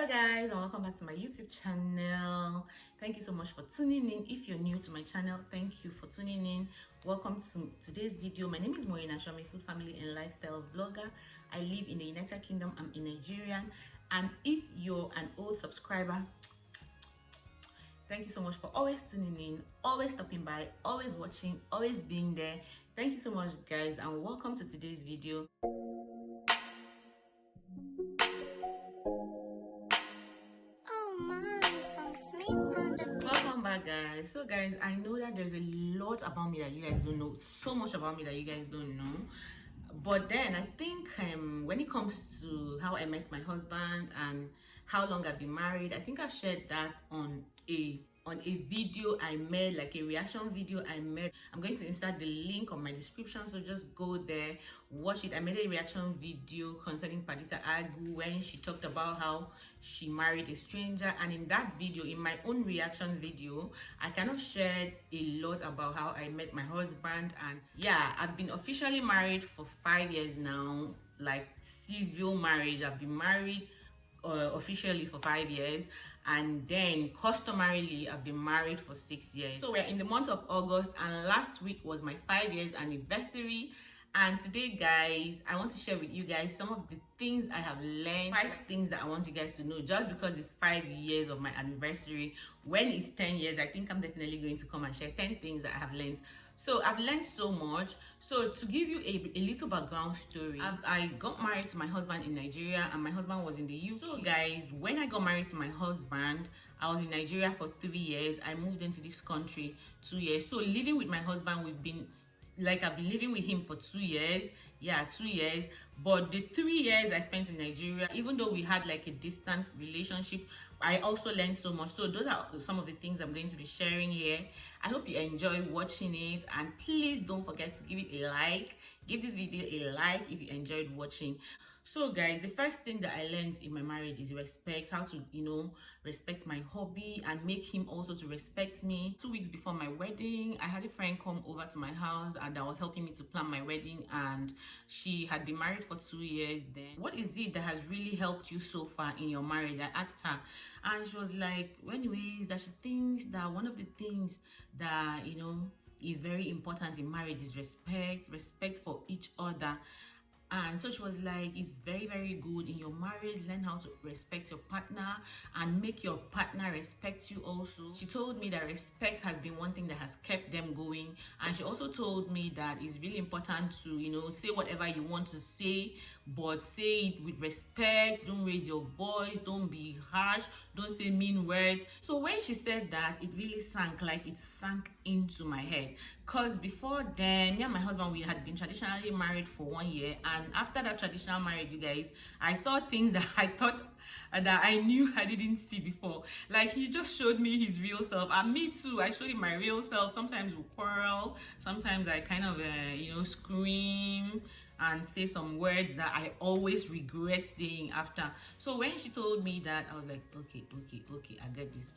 Guys, and welcome back to my YouTube channel. Thank you so much for tuning in. If you're new to my channel, thank you for tuning in. Welcome to today's video. My name is Maureen Achu. I'm a food, family and lifestyle vlogger. I live in the United Kingdom. I'm a Nigerian, and if you're an old subscriber, thank you so much for always tuning in, always stopping by, always watching, always being there. Thank you so much, guys, and welcome to today's video. Welcome back, guys. So guys, I know that there's a lot about me that you guys don't know, so much about me that you guys don't know, but then I think when it comes to how I met my husband and how long I've been married, I think I've shared that on a video I made, like a reaction video I made. I'm going to insert the link on my description, so just go there, watch it. I made a reaction video concerning Padisa Agu when she talked about how she married a stranger, and in that video, in my own reaction video, I kind of shared a lot about how I met my husband. And yeah, I've been officially married for 5 years now, like civil marriage. I've been married officially for 5 years, and then customarily I've been married for 6 years. So we're in the month of August, and last week was my 5 years anniversary. And today, guys, I want to share with you guys some of the things I have learned, 5 things that I want you guys to know. Just because it's 5 years of my anniversary, when it's 10 years, I think I'm definitely going to come and share 10 things that I have learned. So I've learned so much. So to give you a little background story, I got married to my husband in Nigeria, and my husband was in the UK. So guys, when I got married to my husband, I was in Nigeria for 3 years. I moved into this country 2 years. So living with my husband, I've been living with him for 2 years. Yeah, 2 years. But the 3 years I spent in Nigeria, even though we had like a distance relationship, I also learned so much. So those are some of the things I'm going to be sharing here. I hope you enjoy watching it, and please don't forget to give it a like. Give this video a like if you enjoyed watching. So guys, the first thing that I learned in my marriage is respect. How to, respect my hobby and make him also to respect me. 2 weeks before my wedding, I had a friend come over to my house and that was helping me to plan my wedding, and she had been married for 2 years then. What is it that has really helped you so far in your marriage? I asked her, and she was like, anyways, that she thinks that one of the things that, is very important in marriage is respect for each other. And so she was like, it's very, very good in your marriage, learn how to respect your partner and make your partner respect you also. She told me that respect has been one thing that has kept them going, and she also told me that it's really important to say whatever you want to say, but say it with respect. Don't raise your voice, don't be harsh, don't say mean words. So when she said that, it really sank into my head, because before then, me and my husband, we had been traditionally married for 1 year, and after that traditional marriage, you guys, I saw things that I thought that I knew I didn't see before. Like, he just showed me his real self, and me too, I showed him my real self. Sometimes we quarrel, sometimes I kind of scream and say some words that I always regret saying after. So when she told me that, I was like, okay,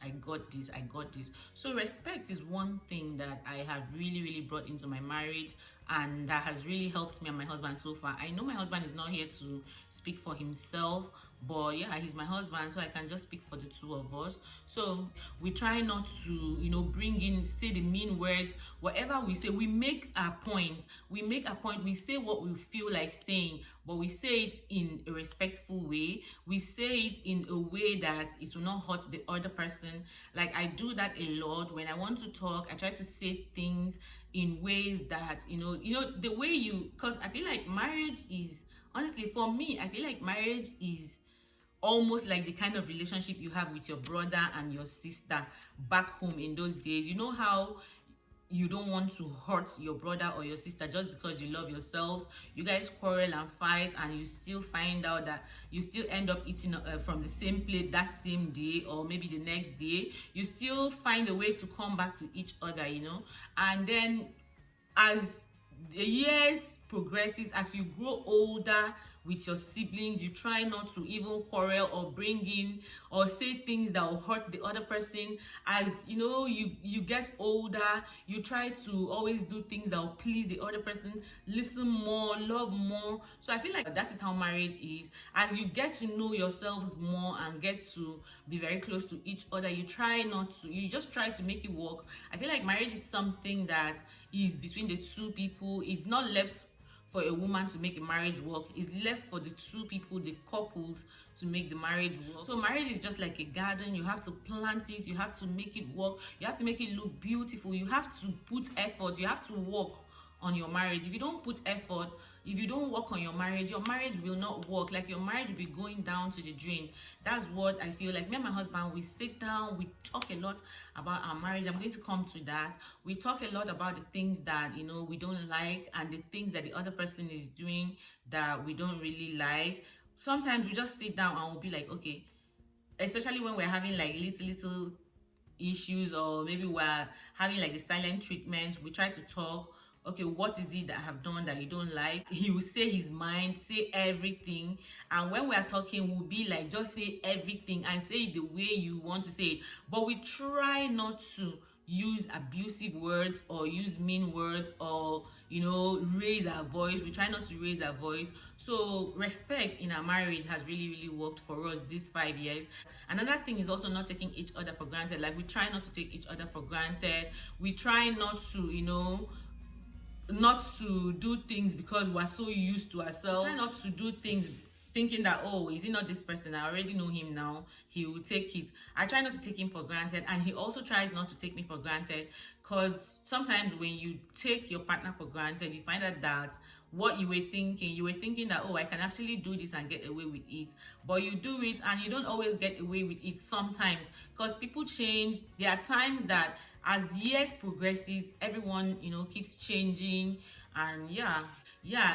I got this. So respect is one thing that I have really brought into my marriage, and that has really helped me and my husband so far. I know my husband is not here to speak for himself, but yeah, he's my husband, so I can just speak for the two of us. So we try not to say the mean words. Whatever we say, we make a point, we say what we feel like saying, but we say it in a respectful way. We say it in a way that it will not hurt the other person. Like, I do that a lot. When I want to talk, I try to say things in ways that the way because I feel like marriage is, honestly, for me, I feel like marriage is almost like the kind of relationship you have with your brother and your sister back home in those days. You know how you don't want to hurt your brother or your sister just because you love yourselves. You guys quarrel and fight, and you still find out that you still end up eating from the same plate that same day, or maybe the next day. You still find a way to come back to each other, and then as the years progresses, as you grow older with your siblings, you try not to even quarrel or bring in or say things that will hurt the other person. As you know, you get older, you try to always do things that will please the other person, listen more, love more. So I feel like that is how marriage is. As you get to know yourselves more and get to be very close to each other, you just try to make it work. I feel like marriage is something that is between the two people. It's not left for a woman to make a marriage work. It's left for the two people, the couples, to make the marriage work. So marriage is just like a garden. You have to plant it, you have to make it work, you have to make it look beautiful, you have to put effort, you have to work on your marriage. If you don't put effort, if you don't work on your marriage will not work. Like, your marriage will be going down to the drain. That's what I feel like. Me and my husband, we sit down, we talk a lot about our marriage. I'm going to come to that. We talk a lot about the things that, you know, we don't like, and the things that the other person is doing that we don't really like. Sometimes we just sit down and we'll be like, okay, especially when we're having like little issues, or maybe we're having like the silent treatment, we try to talk. Okay, what is it that I have done that you don't like? He will say his mind, say everything. And when we are talking, we'll be like, just say everything and say it the way you want to say it. But we try not to use abusive words or use mean words, or, you know, raise our voice. We try not to raise our voice. So respect in our marriage has really worked for us these 5 years. Another thing is also not taking each other for granted. Like, we try not to take each other for granted. We try not to, you know, not to do things because we're so used to ourselves. Try not to do things thinking that, oh, is he not this person? I already know him now. He will take it. I try not to take him for granted, and he also tries not to take me for granted, because sometimes when you take your partner for granted, you find out that what you were thinking that, oh, I can actually do this and get away with it. But you do it and you don't always get away with it sometimes, because people change. There are times that as years progresses, everyone, you know, keeps changing. And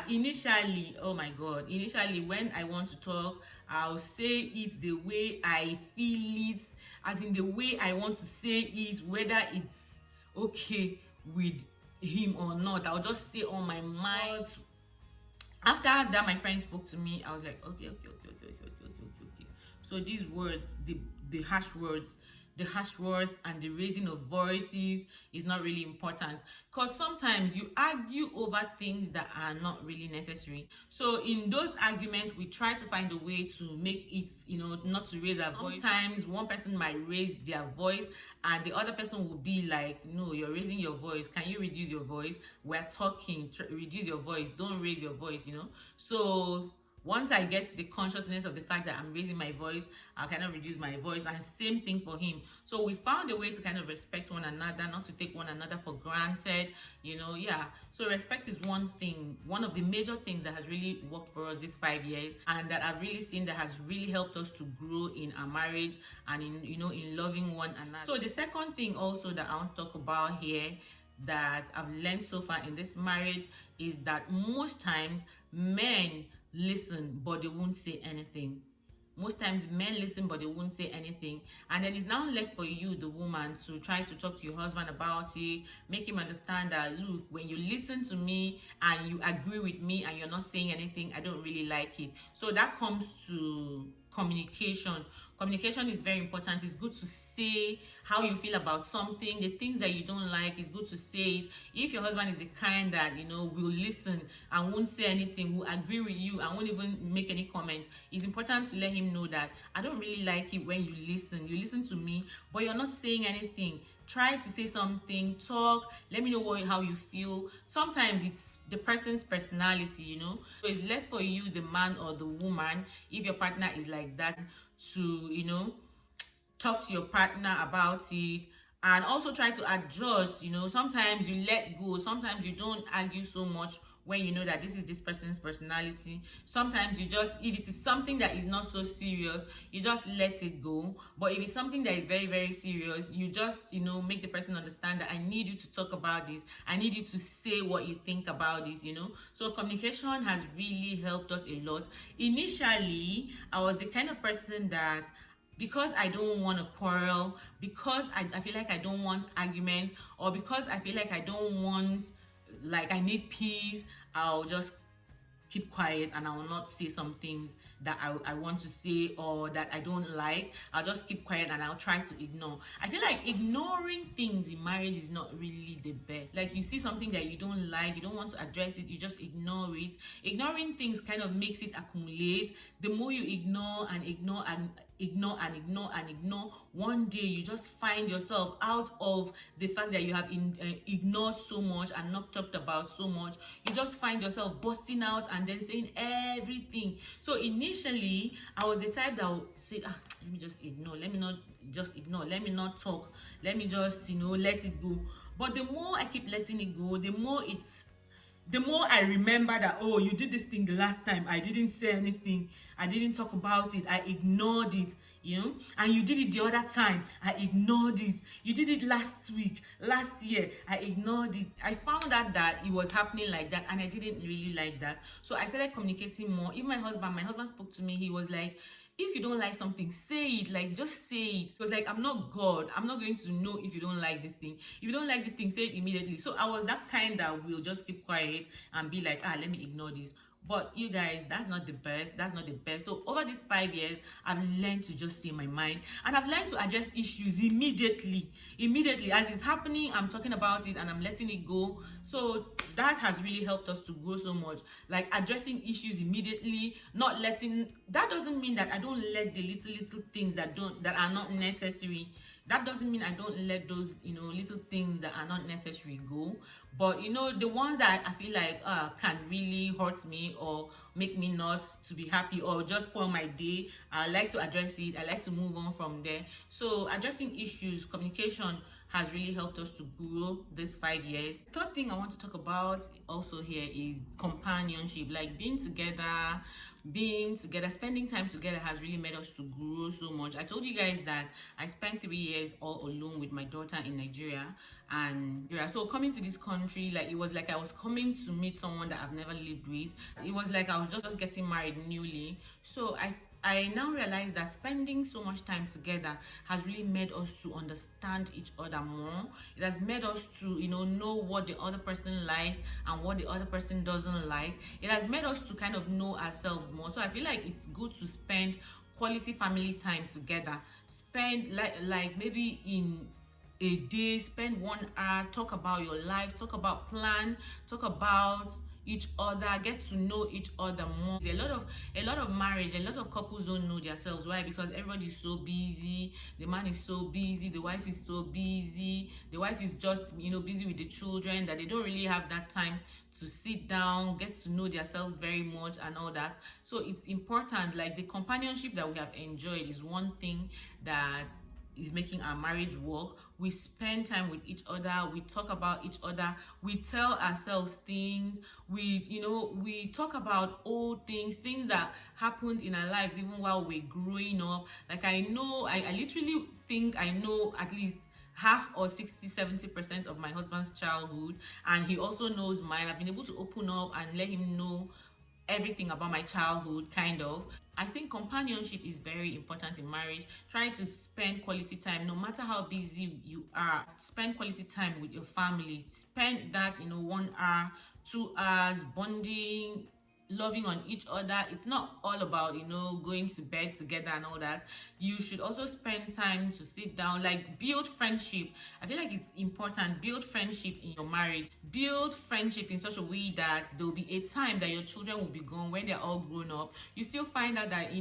initially, oh my god, initially when I want to talk, I'll say it the way I feel it, as in the way I want to say it, whether it's okay with him or not. I'll just say on my mind. After that, my friend spoke to me. I was like, okay. So these words, the harsh words, and the raising of voices is not really important, because sometimes you argue over things that are not really necessary. So in those arguments, we try to find a way to make it, you know, not to raise our voice. Sometimes one person might raise their voice and the other person will be like, no, you're raising your voice, can you reduce your voice? We're talking, reduce your voice, don't raise your voice, you know. So once I get to the consciousness of the fact that I'm raising my voice, I'll kind of reduce my voice. And same thing for him. So we found a way to kind of respect one another, not to take one another for granted, you know. So respect is one of the major things that has really worked for us these 5 years, and that I've really seen that has really helped us to grow in our marriage and in, you know, in loving one another. So the second thing also that I want to talk about here that I've learned so far in this marriage is that most times men listen but they won't say anything. Most times men listen but they won't say anything, and then it's now left for you, the woman, to try to talk to your husband about it, make him understand that, look, when you listen to me and you agree with me and you're not saying anything, I don't really like it. So that comes to communication. Communication is very important. It's good to say how you feel about something, the things that you don't like. It's good to say it. If your husband is the kind that, you know, will listen and won't say anything, will agree with you and won't even make any comments, it's important to let him know that I don't really like it when you listen to me but you're not saying anything. Try to say something, talk, let me know how you feel. Sometimes it's the person's personality, you know. So it's left for you, the man or the woman, if your partner is like that, to, you know, talk to your partner about it, and also try to adjust. You know, sometimes you let go, sometimes you don't argue so much when you know that this is this person's personality. Sometimes you just, if it is something that is not so serious, you just let it go. But if it's something that is very serious, you just, you know, make the person understand that I need you to talk about this, I need you to say what you think about this, you know. So communication has really helped us a lot. Initially, I was the kind of person that, because I don't want to quarrel, because I feel like I don't want arguments, or because I feel like I don't want like I need peace, I'll just keep quiet and I will not say some things that I want to say or that I don't like. I'll just keep quiet and I'll try to ignore. I feel like ignoring things in marriage is not really the best. Like you see something that you don't like, you don't want to address it, you just ignore it. Ignoring things kind of makes it accumulate. The more you ignore and ignore and ignore and ignore and ignore, one day you just find yourself out of the fact that you have ignored so much and not talked about so much. You just find yourself busting out and then saying everything. So initially I was the type that would say, let me just ignore, let me not just ignore, let me not talk, let me just let it go. But the more I keep letting it go, the more I remember that, oh, you did this thing the last time, I didn't say anything, I didn't talk about it, I ignored it, and you did it the other time, I ignored it, you did it last week, last year, I ignored it. I found out that it was happening like that and I didn't really like that. So I started communicating more. Even my husband spoke to me, he was like, if you don't like something, say it. Like, just say it. It was like, I'm not God, I'm not going to know if you don't like this thing. If you don't like this thing, say it immediately. So I was that kind that will just keep quiet and be like, let me ignore this. But you guys, that's not the best. That's not the best. So over these 5 years, I've learned to just say my mind, and I've learned to address issues immediately. Immediately, as it's happening, I'm talking about it and I'm letting it go. So that has really helped us to grow so much. Like addressing issues immediately, not letting. That doesn't mean that I don't let the little things that are not necessary. That doesn't mean I don't let those little things that are not necessary go. But the ones that I feel like can really hurt me or make me not to be happy or just spoil my day, I like to address it. I like to move on from there. So addressing issues, communication has really helped us to grow this 5 years. Third thing I want to talk about also here is companionship. Like being together, spending time together has really made us to grow so much. I told you guys that I spent 3 years all alone with my daughter in Nigeria, and so coming to this country, like, it was like I was coming to meet someone that I've never lived with. It was like I was just getting married newly. So I now realize that spending so much time together has really made us to understand each other more. It has made us to, know what the other person likes and what the other person doesn't like. It has made us to kind of know ourselves more. So I feel like it's good to spend quality family time together. Spend like maybe in a day, spend 1 hour, talk about your life, talk about plan, talk about each other, get to know each other more. A lot of marriage, a lot of couples don't know themselves. Why? Because everybody's so busy. The man is so busy, the wife is so busy, the wife is just busy with the children, that they don't really have that time to sit down, get to know themselves very much and all that. So it's important. Like, the companionship that we have enjoyed is one thing that is making our marriage work. We spend time with each other, we talk about each other, we tell ourselves things, we talk about old things that happened in our lives even while we're growing up. Like, I literally think I know at least half or 60-70% of my husband's childhood, and he also knows mine. I've been able to open up and let him know everything about my childhood, kind of. I think companionship is very important in marriage. Trying to spend quality time, no matter how busy you are, spend quality time with your family. Spend that 1 hour, 2 hours bonding, loving on each other. It's not all about going to bed together and all that. You should also spend time to sit down, like, build friendship. I feel like it's important. Build friendship in your marriage. Build friendship in such a way that there will be a time that your children will be gone, when they're all grown up. You still find out that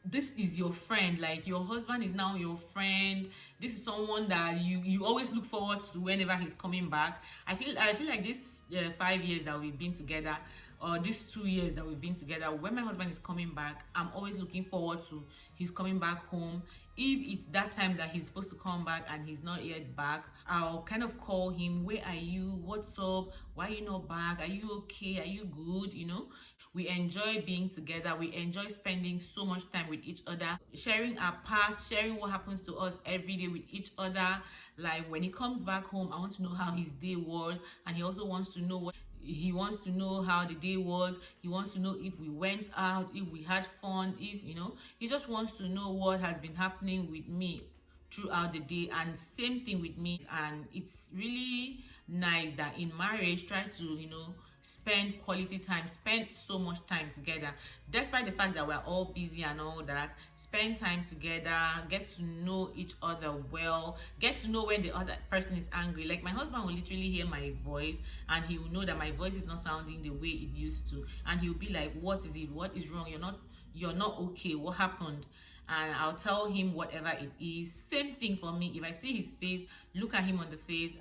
this is your friend. Like, your husband is now your friend. This is someone that you always look forward to whenever he's coming back. I feel like this 5 years that we've been together, or these 2 years that we've been together, when my husband is coming back, I'm always looking forward to he's coming back home. If it's that time that he's supposed to come back and he's not yet back, I'll kind of call him. Where are you? What's up? Why are you not back? Are you okay? Are you good? We enjoy being together. We enjoy spending so much time with each other, sharing our past, sharing what happens to us every day with each other. Like, when he comes back home, I want to know how his day was, and he also wants to know how the day was. He wants to know if we went out, if we had fun, if he just wants to know what has been happening with me throughout the day. And same thing with me. And it's really nice that in marriage, try to, spend quality time, spend so much time together, despite the fact that we're all busy and all that. Spend time together, get to know each other well, get to know when the other person is angry. Like my husband will literally hear my voice and he will know that my voice is not sounding the way it used to, and he'll be like, what is it, what is wrong, you're not okay, what happened? And I'll tell him whatever it is. Same thing for me. If I see his face, look at him on the face,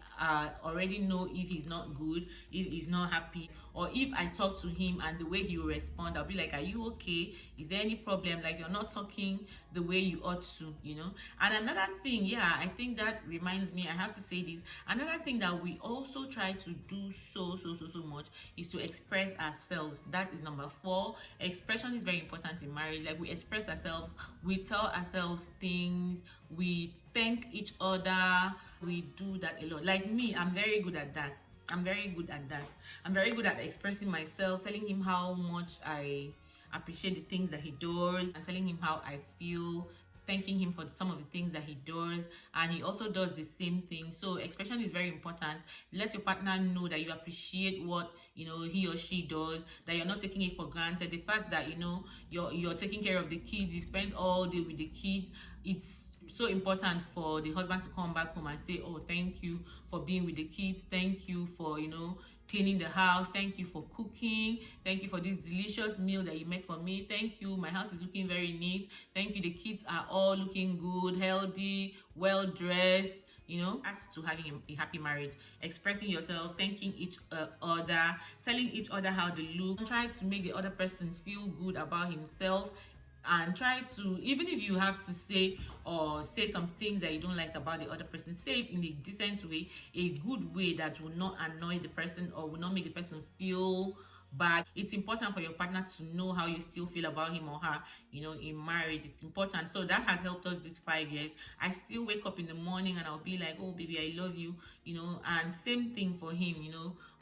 already know if he's not good, if he's not happy, or if I talk to him and the way he will respond, I'll be like, are you okay? Is there any problem? Like, you're not talking the way you ought to, And another thing, yeah, I think that reminds me, I have to say this. Another thing that we also try to do so much is to express ourselves. That is number 4. Expression is very important in marriage. Like, we express ourselves, we tell ourselves things, we thank each other, we do that a lot. Like me, I'm very good at that. I'm very good at expressing myself, telling him how much I appreciate the things that he does, and telling him how I feel, thanking him for some of the things that he does, and he also does the same thing. So expression is very important. Let your partner know that you appreciate what he or she does, that you're not taking it for granted. The fact that you're taking care of the kids, you spent all day with the kids. It's so important for the husband to come back home and say, oh, thank you for being with the kids, thank you for cleaning the house, thank you for cooking, thank you for this delicious meal that you made for me, thank you, my house is looking very neat, thank you, the kids are all looking good, healthy, well dressed. Adds to having a happy marriage. Expressing yourself, thanking each other, telling each other how they look, try to make the other person feel good about himself, and try to, even if you have to say some things that you don't like about the other person, say it in a decent way, a good way that will not annoy the person or will not make the person feel bad. It's important for your partner to know how you still feel about him or her, in marriage. It's important. So that has helped us these 5 years. I still wake up in the morning and I'll be like, oh baby, I love you, and same thing for him.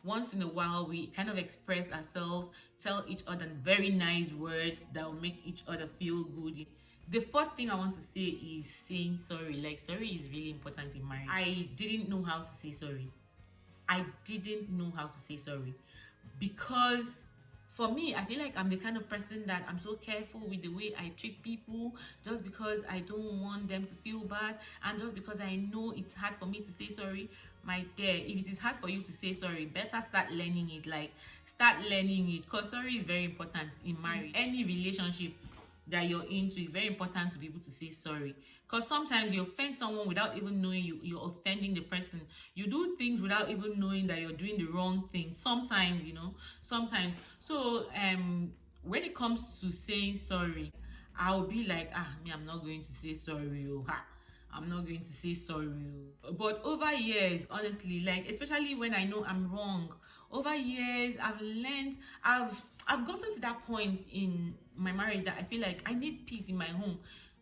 Once in a while we kind of express ourselves, tell each other very nice words that will make each other feel good. The 4th thing I want to say is saying sorry. Like, sorry is really important in marriage. I didn't know how to say sorry. Because for me, I feel like I'm the kind of person that I'm so careful with the way I treat people, just because I don't want them to feel bad, and just because I know it's hard for me to say sorry. My dear, if it is hard for you to say sorry, better start learning it. Because sorry is very important in marriage. Any relationship that you're into, is very important to be able to say sorry, because sometimes you offend someone without even knowing you're offending the person. You do things without even knowing that you're doing the wrong thing sometimes. So when it comes to saying sorry, I'll be like, I'm not going to say sorry. I'm not going to say sorry. But over years, honestly, like, especially when I know I'm wrong, over years I've learned, I've gotten to that point in my marriage that I feel like I need peace in my home.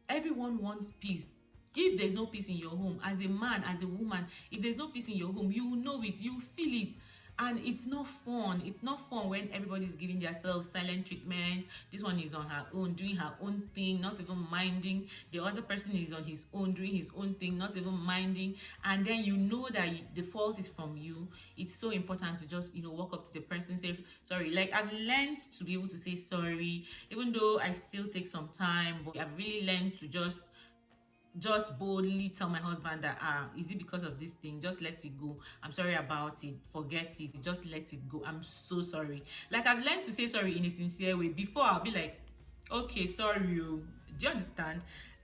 Everyone wants peace. If there's no peace in your home, as a man, as a woman, if there's no peace in your home, you will know it, you feel it. And it's not fun. It's not fun when everybody's giving themselves silent treatment. This one is on her own, doing her own thing, not even minding. The other person is on his own, doing his own thing, not even minding. And then you know that the fault is from you. It's so important to just, walk up to the person, say sorry. Like, I've learned to be able to say sorry, even though I still take some time, but I've really learned to just boldly tell my husband that is it because of this thing, just let it go, I'm sorry about it, forget it, just let it go, I'm so sorry. Like, I've learned to say sorry in a sincere way. Before, I'll be like, okay, sorry, do you understand?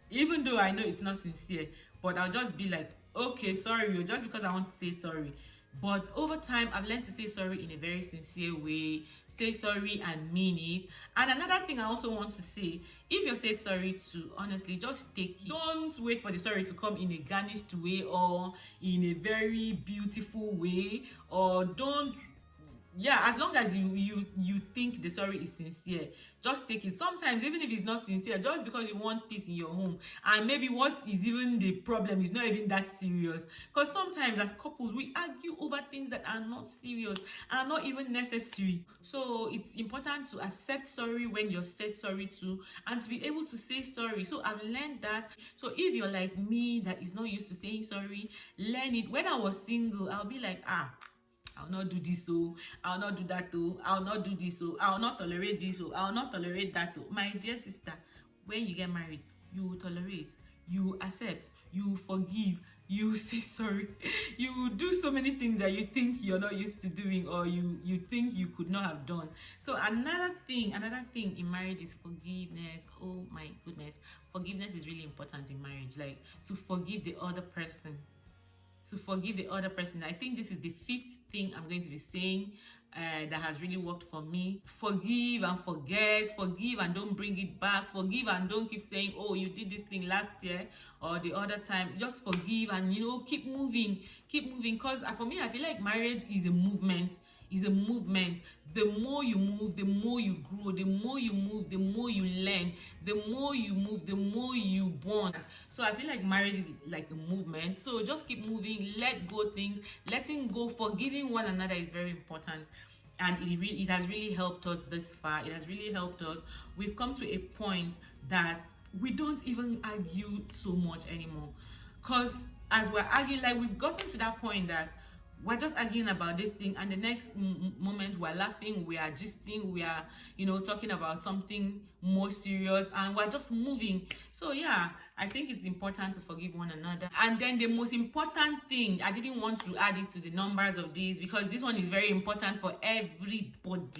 Even though I know it's not sincere, but I'll just be like, okay, sorry, just because I want to say sorry. But over time, I've learned to say sorry in a very sincere way, say sorry and mean it. And another thing I also want to say, if you're saying sorry to, honestly, just take it. Don't wait for the sorry to come in a garnished way or in a very beautiful way, or don't yeah, as long as you think the sorry is sincere, just take it. Sometimes even if it's not sincere, just because you want peace in your home, and maybe what is even the problem is not even that serious, because sometimes as couples we argue over things that are not serious, are not even necessary. So it's important to accept sorry when you're said sorry to, and to be able to say sorry. So I've learned that. So if you're like me that is not used to saying sorry, learn it. When I was single, I'll be like, I'll not do this, so I'll not do that, oh, I'll not do this, so I'll not tolerate this, so I'll not tolerate that, oh. My dear sister, when you get married, you tolerate, you accept, you forgive, you say sorry, you do so many things that you think you're not used to doing, or you think you could not have done. So another thing in marriage is forgiveness. Oh my goodness, forgiveness is really important in marriage. Like, to forgive the other person, to forgive the other person. I think this is the fifth thing I'm going to be saying that has really worked for me. Forgive and forget. Forgive and don't bring it back. Forgive and don't keep saying, oh, you did this thing last year or the other time. Just forgive and, keep moving. Keep moving. Because for me, I feel like marriage is a movement. Is a movement. The more you move, the more you grow. The more you move, the more you learn. The more you move, the more you bond. So I feel like marriage is like a movement. So just keep moving, let go things, letting go, forgiving one another is very important. And it has really helped us this far. It has really helped us. We've come to a point that we don't even argue so much anymore. Because as we're arguing, like, we've gotten to that point that we're just arguing about this thing, and the next moment we're laughing, we are gisting, we are talking about something more serious, and we're just moving. So yeah, I think it's important to forgive one another. And then the most important thing, I didn't want to add it to the numbers of these, because this one is very important for everyone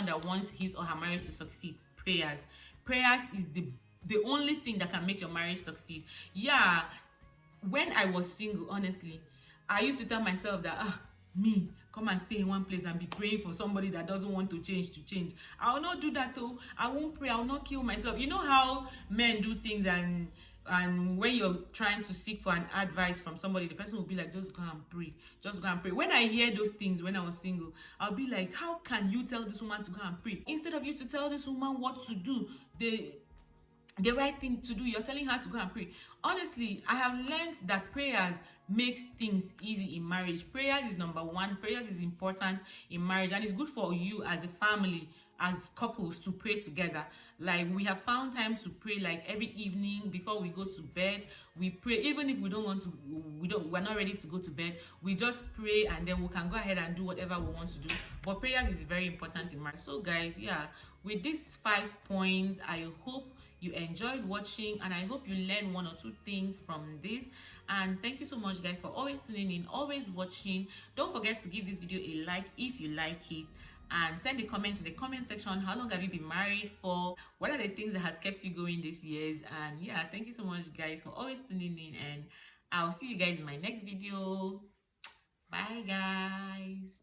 that wants his or her marriage to succeed. Prayers is the only thing that can make your marriage succeed. Yeah, when I was single, honestly, I used to tell myself that, me, come and stay in one place and be praying for somebody that doesn't want to change. I will not do that, though. I won't pray. I will not kill myself. You know how men do things, and when you're trying to seek for an advice from somebody, the person will be like, just go and pray. Just go and pray. When I hear those things when I was single, I'll be like, how can you tell this woman to go and pray? Instead of you to tell this woman what to do, the right thing to do, you're telling her to go and pray. Honestly, I have learned that prayers makes things easy in marriage. Prayers is number one. Prayers is important in marriage, and it's good for you as a family, as couples, to pray together. Like, we have found time to pray, like every evening before we go to bed. We pray even if we don't want to, we're not ready to go to bed. We just pray, and then we can go ahead and do whatever we want to do. But prayers is very important in marriage. So guys, yeah, with these 5 points, I hope you enjoyed watching, and I hope you learned 1 or 2 things from this. And thank you so much, guys, for always tuning in, always watching. Don't forget to give this video a like if you like it, and send a comment in the comment section. How long have you been married for? What are the things that has kept you going these years? And yeah, thank you so much, guys, for always tuning in, and I'll see you guys in my next video. Bye, guys.